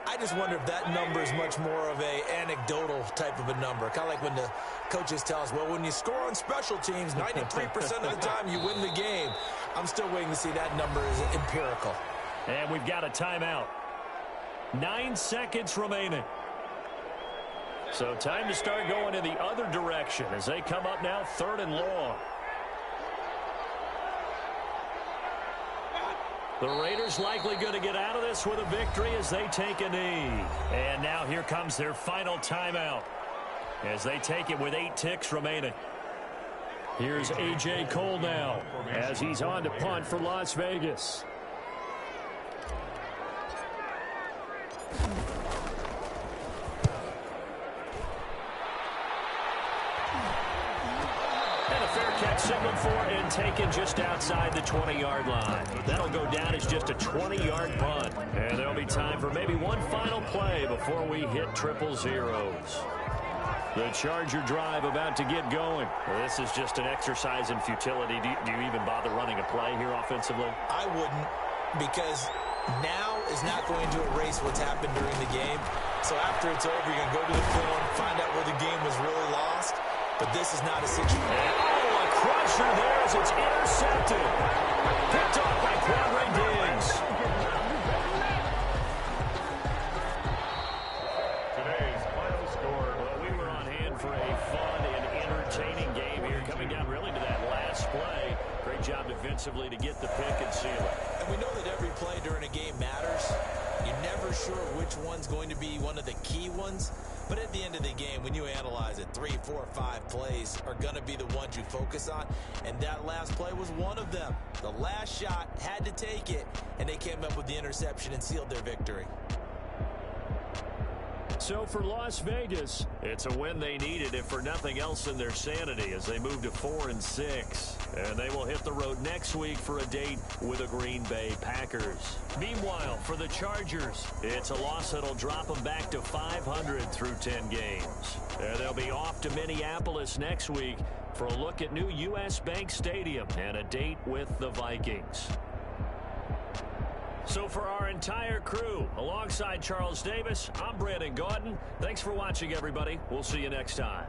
I just wonder if that number is much more of a anecdotal type of a number. Kind of like when the coaches tell us, well, when you score on special teams, 93% of the time you win the game. I'm still waiting to see that number is empirical. And we've got a timeout. 9 seconds remaining. So time to start going in the other direction as they come up now 3rd and long. The Raiders likely going to get out of this with a victory as they take a knee. And now here comes their final timeout as they take it with 8 ticks remaining. Here's A.J. Cole now as he's on to punt for Las Vegas. And a fair catch signaled for and taken just outside the 20-yard line. That'll go down as just a 20-yard punt. And there'll be time for maybe one final play before we hit triple zeros. The Charger drive about to get going. Well, this is just an exercise in futility. Do you even bother running a play here offensively? I wouldn't, because now is not going to erase what's happened during the game. So after it's over, you're going to go to the film, find out where the game was really lost. But this is not a situation. Oh, a crusher there as it's intercepted. Picked off by Quandre Diggs. Today's final score. Well, we were on hand for a fun and entertaining game here, coming down really to that last play. Great job defensively to get the pick and seal it. And we know that every play during a game matters. You're never sure which one's going to be one of the key ones. But at the end of the game, when you analyze it, 3, 4, 5 plays are going to be the ones you focus on. And that last play was one of them. The last shot had to take it, and they came up with the interception and sealed their victory. So for Las Vegas, it's a win they needed, if for nothing else in their sanity, as they move to 4-6. And they will hit the road next week for a date with the Green Bay Packers. Meanwhile, for the Chargers, it's a loss that'll drop them back to 500 through 10 games. And they'll be off to Minneapolis next week for a look at new U.S. Bank Stadium and a date with the Vikings. So for our entire crew, alongside Charles Davis, I'm Brandon Gaudin. Thanks for watching, everybody. We'll see you next time.